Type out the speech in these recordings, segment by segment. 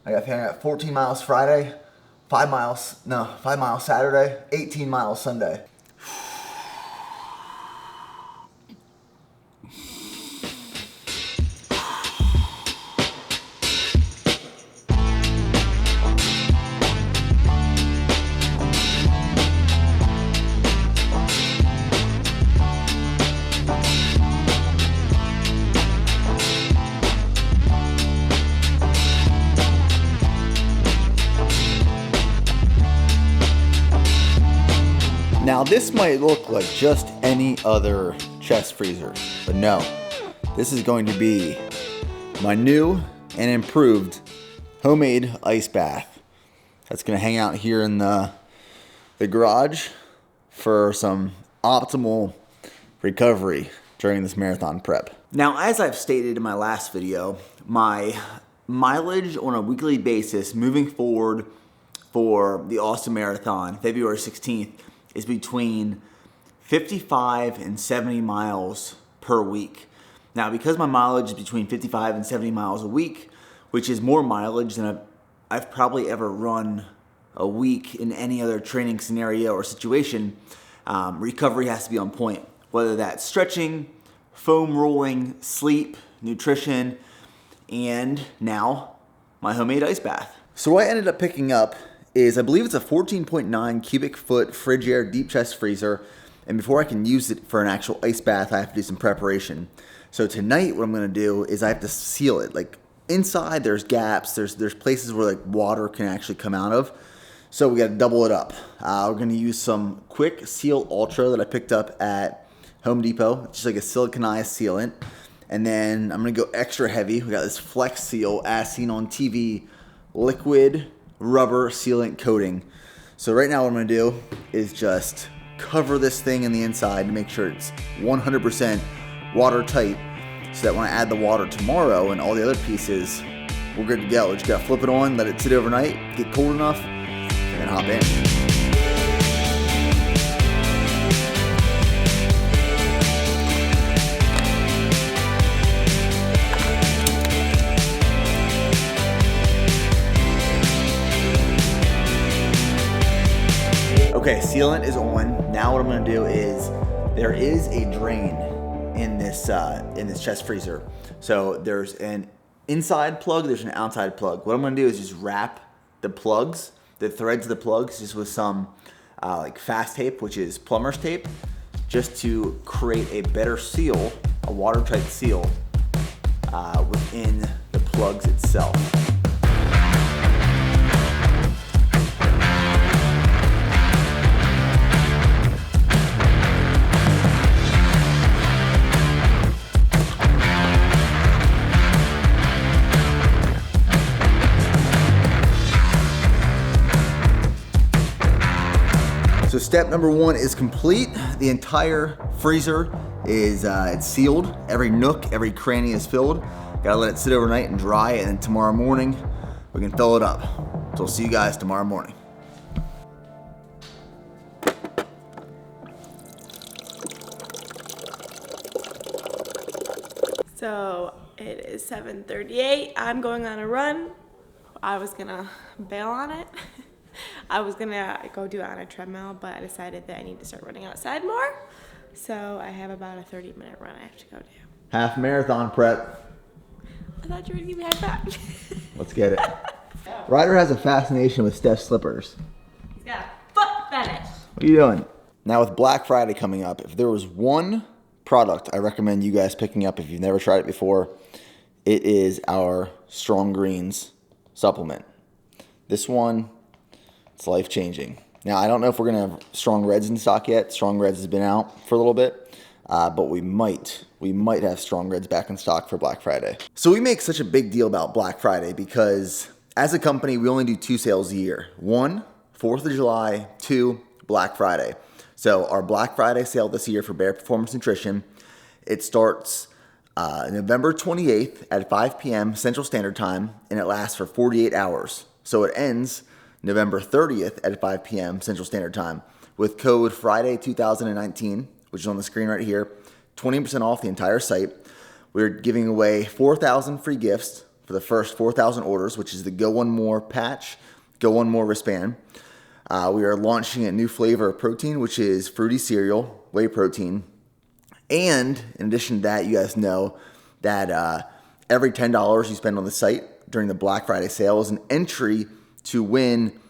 I got 14 miles Friday, 5 miles Saturday, 18 miles Sunday. Now this might look like just any other chest freezer, but no, this is going to be my new and improved homemade ice bath. That's gonna hang out here in the garage for some optimal recovery during this marathon prep. Now, as I've stated in my last video, my mileage on a weekly basis moving forward for the Austin Marathon, February 16th, is between 55 and 70 miles per week. Now, because my mileage is between 55 and 70 miles a week, which is more mileage than I've probably ever run a week in any other training scenario or situation, recovery has to be on point. Whether that's stretching, foam rolling, sleep, nutrition, and now my homemade ice bath. So what I ended up picking up is, I believe it's a 14.9 cubic foot Frigidaire deep chest freezer. And before I can use it for an actual ice bath, I have to do some preparation. So tonight what I'm gonna do is I have to seal it. Like inside there's gaps, there's places where like water can actually come out of. So we gotta double it up. We're gonna use some Quick Seal Ultra that I picked up at Home Depot. It's just like a siliconized sealant. And then I'm gonna go extra heavy. We got this Flex Seal, as seen on TV, liquid rubber sealant coating. So right now what I'm gonna do is just cover this thing in the inside to make sure it's 100% watertight, so that when I add the water tomorrow and all the other pieces, we're good to go. We just gotta flip it on, let it sit overnight, get cold enough, and then hop in. Okay, sealant is on. Now what I'm gonna do is, there is a drain in this chest freezer. So there's an inside plug, there's an outside plug. What I'm gonna do is just wrap the plugs, the threads of the plugs, just with some like fast tape, which is plumber's tape, just to create a better seal, a watertight seal within the plugs itself. So step number one is complete. The entire freezer is it's sealed. Every nook, every cranny is filled. Gotta let it sit overnight and dry, and then tomorrow morning we can fill it up. So we'll see you guys tomorrow morning. So it is 7:38. I'm going on a run. I was gonna bail on it. I was gonna go do it on a treadmill, but I decided that I need to start running outside more. So I have about a 30-minute run I have to go do. Half marathon prep. I thought you were gonna give me a high five. Let's get it. Ryder has a fascination with Steph's slippers. He's got a foot fetish. What are you doing? Now with Black Friday coming up, if there was one product I recommend you guys picking up if you've never tried it before, it is our Strong Greens supplement. This one, it's life-changing. Now, I don't know if we're gonna have Strong Reds in stock yet. Strong Reds has been out for a little bit, but we might have Strong Reds back in stock for Black Friday. So we make such a big deal about Black Friday because as a company, we only do 2 sales a year. 1, 4th of July, 2, Black Friday. So our Black Friday sale this year for Bare Performance Nutrition, it starts November 28th at 5 p.m. Central Standard Time, and it lasts for 48 hours. So it ends November 30th at 5 p.m. Central Standard Time with code Friday2019, which is on the screen right here, 20% off the entire site. We're giving away 4,000 free gifts for the first 4,000 orders, which is the Go One More patch, Go One More wristband. We are launching a new flavor of protein, which is fruity cereal, whey protein. And in addition to that, you guys know that every $10 you spend on the site during the Black Friday sale is an entry to win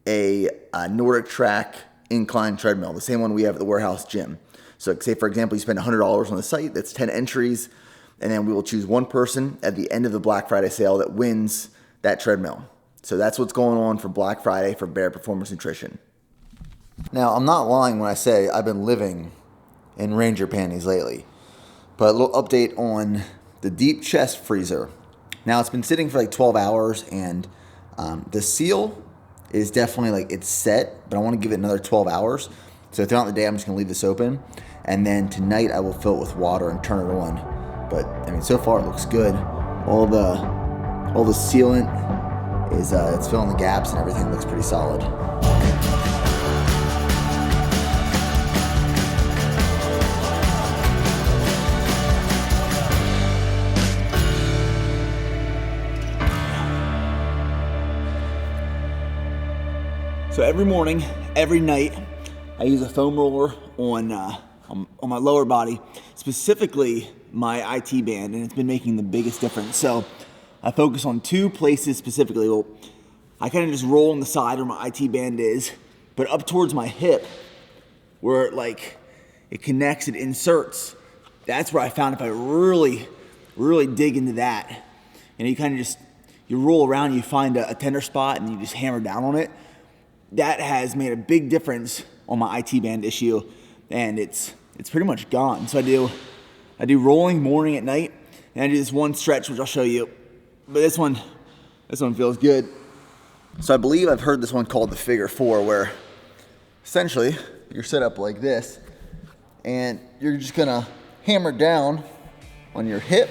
a Nordic Track incline treadmill, the same one we have at the warehouse gym. So say, for example, you spend $100 on the site, that's 10 entries, and then we will choose one person at the end of the Black Friday sale that wins that treadmill. So that's what's going on for Black Friday for Bear Performance Nutrition. Now, I'm not lying when I say I've been living in Ranger panties lately, but a little update on the deep chest freezer. Now, it's been sitting for like 12 hours, and the seal is definitely like it's set, but I want to give it another 12 hours. So throughout the day, I'm just going to leave this open. And then tonight, I will fill it with water and turn it on. But I mean, so far it looks good. All the sealant is it's filling the gaps and everything looks pretty solid. So every morning, every night, I use a foam roller on my lower body, specifically my IT band, and it's been making the biggest difference. So I focus on two places specifically. Well, I kind of just roll on the side where my IT band is, but up towards my hip, where it connects, it inserts. That's where I found if I really, really dig into that, and you kind of just, you roll around, you find a tender spot, and you just hammer down on it. That has made a big difference on my IT band issue, and it's pretty much gone. So I do rolling morning at night, and I do this one stretch, which I'll show you. But this one feels good. So I believe I've heard this one called the figure four, where essentially you're set up like this, and you're just gonna hammer down on your hip,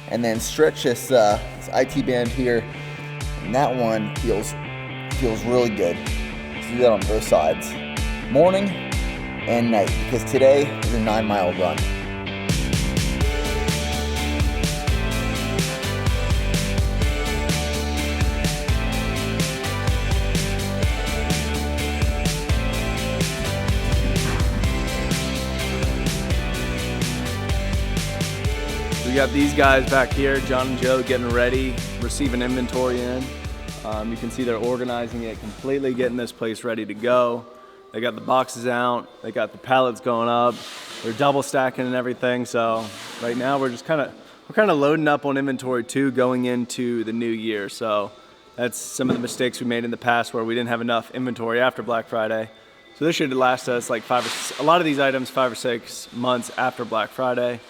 and then stretch this IT band here, and that one feels really good. So do that on both sides, morning and night, because today is a 9-mile run. We got these guys back here, John and Joe, getting ready, receiving inventory in. You can see they're organizing it completely, getting this place ready to go. They got the boxes out, they got the pallets going up, they're double stacking and everything. So right now we're kind of loading up on inventory too, going into the new year. So that's some of the mistakes we made in the past where we didn't have enough inventory after Black Friday. So this should last us like a lot of these items 5 or 6 months after Black Friday.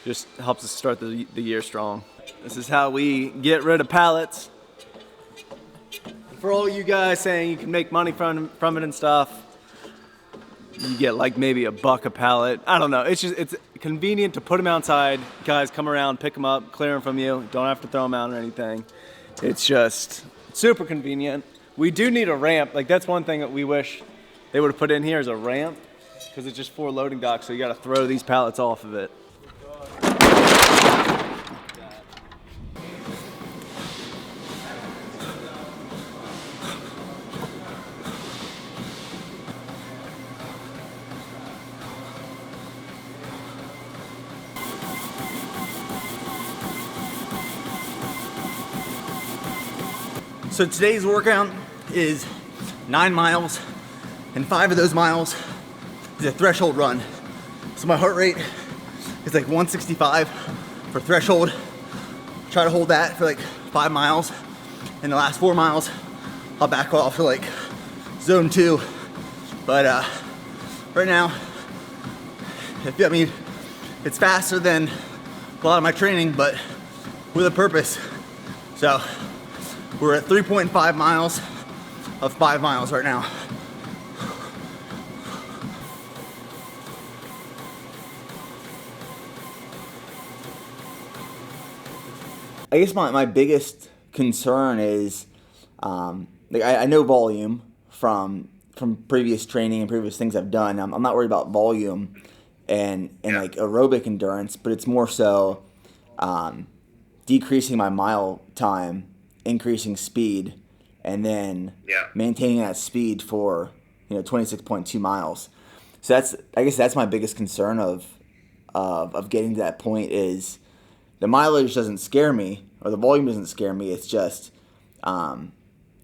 Just helps us start the year strong. This is how we get rid of pallets. For all you guys saying you can make money from it and stuff, you get like maybe $1 a pallet. I don't know. It's convenient to put them outside. Guys come around, pick them up, clear them from you. Don't have to throw them out or anything. It's just super convenient. We do need a ramp. Like that's one thing that we wish they would have put in here is a ramp, because it's just 4 loading docks. So you got to throw these pallets off of it. So today's workout is 9 miles, and 5 of those miles is a threshold run. So my heart rate is like 165 for threshold. Try to hold that for like 5 miles. And the last 4 miles, I'll back off to like zone 2. But right now, it's faster than a lot of my training, but with a purpose. So we're at 3.5 miles of 5 miles right now. I guess my biggest concern is, I know volume from previous training and previous things I've done. I'm not worried about volume and like aerobic endurance, but it's more so decreasing my mile time, increasing speed, and then maintaining that speed for 26.2 miles. So I guess that's my biggest concern of getting to that point is the mileage doesn't scare me or the volume doesn't scare me. It's just how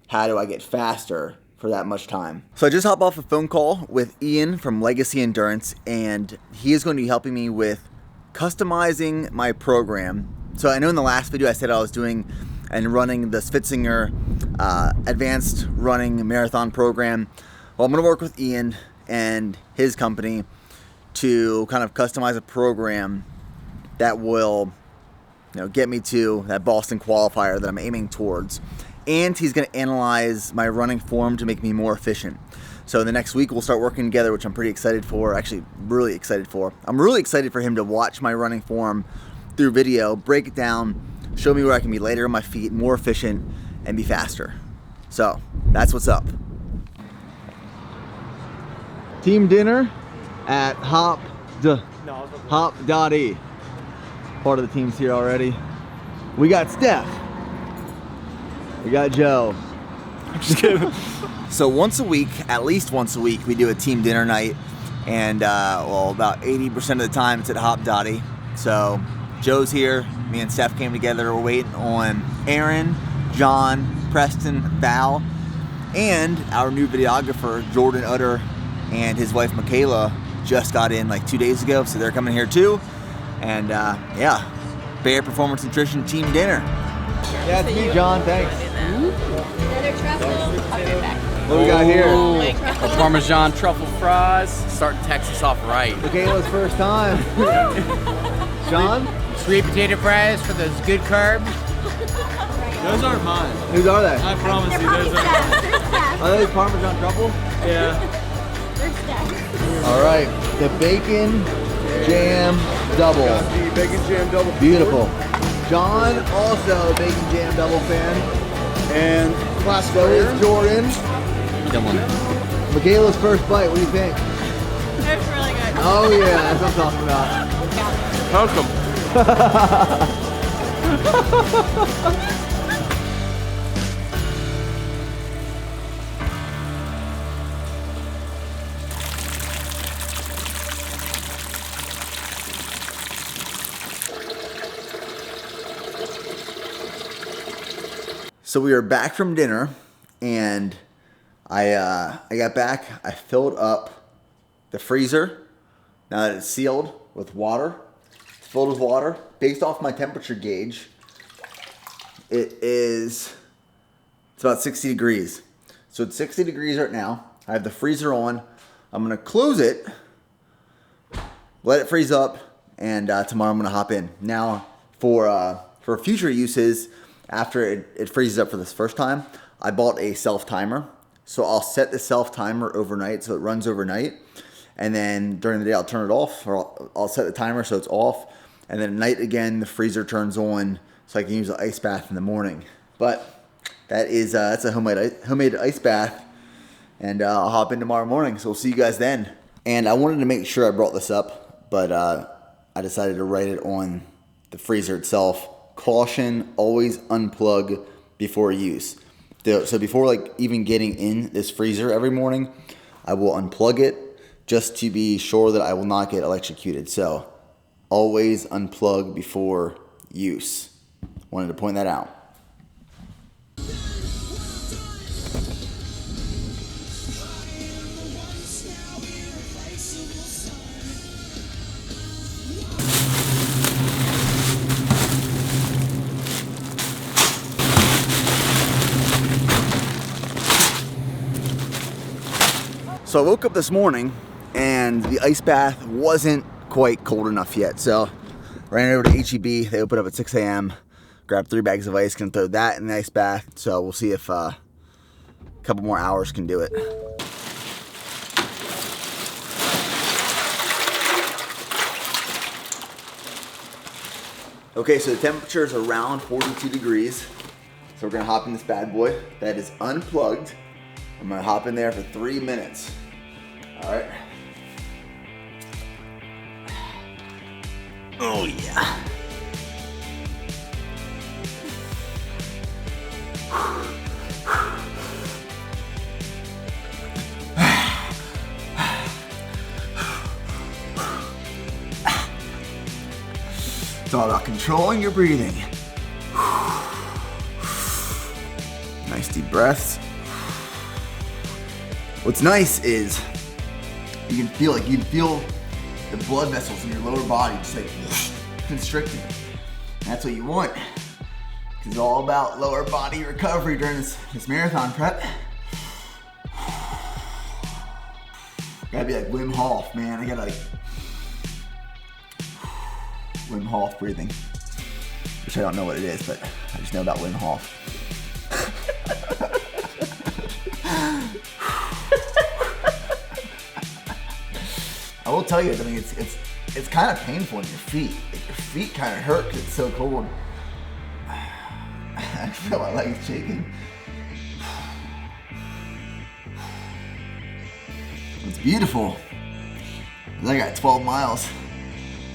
do I get faster for that much time? So I just hopped off a phone call with Ian from Legacy Endurance, and he is going to be helping me with customizing my program. So I know in the last video I said I was doing and running the Spitzinger Advanced Running Marathon Program. Well, I'm going to work with Ian and his company to kind of customize a program that will get me to that Boston qualifier that I'm aiming towards. And he's going to analyze my running form to make me more efficient. So the next week we'll start working together, which I'm pretty excited for, actually really excited for. I'm really excited for him to watch my running form through video, break it down, show me where I can be lighter on my feet, more efficient, and be faster. So that's what's up. Team dinner at Hop.E. Part of the team's here already. We got Steph. We got Joe. I'm just kidding. So once a week, at least once a week, we do a team dinner night. And about 80% of the time it's at Hop.E. So Joe's here. Me and Steph came together. We're waiting on Aaron, John, Preston, Val, and our new videographer, Jordan Utter, and his wife, Michaela, just got in like 2 days ago. So they're coming here too. And Bear Performance Nutrition Team Dinner. Yeah, it's me, John. Thanks. Another truffle. I'll be right back. What do we got here? A Parmesan truffle fries. Starting Texas off right. Michaela's first time. John? Sweet potato fries for those good carbs. Those aren't mine. Whose are they? I promise you, those aren't mine. Are they Parmesan truffle? Yeah. All right, the bacon jam double. Bacon jam double. Beautiful. John, also a bacon jam double fan. And So is Jordan. Don't want it. Michaela's first bite, what do you think? It's really good. Oh yeah, that's what I'm talking about. welcome. So we are back from dinner, and I got back. I filled up the freezer. Now that it's sealed with water, it's filled with water. Based off my temperature gauge, it's about 60 degrees. So it's 60 degrees right now. I have the freezer on. I'm gonna close it, let it freeze up, and tomorrow I'm gonna hop in. Now for future uses, after it freezes up for this first time, I bought a self-timer. So I'll set the self-timer overnight so it runs overnight. And then during the day I'll turn it off, or I'll set the timer so it's off. And then at night again, the freezer turns on so I can use the ice bath in the morning. But that's a homemade ice bath. And I'll hop in tomorrow morning, so we'll see you guys then. And I wanted to make sure I brought this up, but I decided to write it on the freezer itself. Caution, always unplug before use. So before even getting in this freezer every morning, I will unplug it just to be sure that I will not get electrocuted. So always unplug before use. Wanted to point that out. So I woke up this morning and the ice bath wasn't quite cold enough yet. So ran over to HEB. They open up at 6 a.m. Grabbed 3 bags of ice, gonna throw that in the ice bath. So we'll see if a couple more hours can do it. Okay, so the temperature is around 42 degrees. So we're gonna hop in this bad boy that is unplugged. I'm gonna hop in there for 3 minutes. All right. Oh yeah. It's all about controlling your breathing. Nice deep breaths. What's nice is you can feel the blood vessels in your lower body just like constricting. And that's what you want. It's all about lower body recovery during this marathon prep. Gotta be like Wim Hof, man. I gotta like Wim Hof breathing. Which I don't know what it is, but I just know about Wim Hof. I will tell you, I mean, it's kind of painful in your feet. Like, your feet kind of hurt because it's so cold. I feel my legs shaking. It's beautiful. I got 12 miles.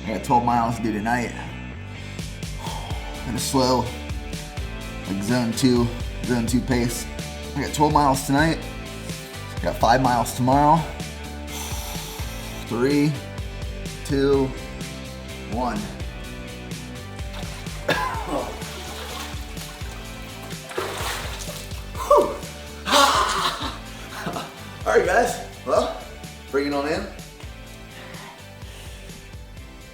I got 12 miles to do tonight. At a slow, like zone two pace. I got 12 miles tonight. I got 5 miles tomorrow. 3, 2, 1. All right, guys. Well, bring it on in.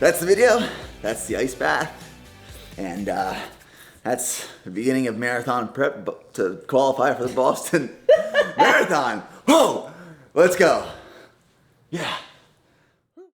That's the video. That's the ice bath. And that's the beginning of marathon prep to qualify for the Boston Marathon. Whoa, let's go. Yeah.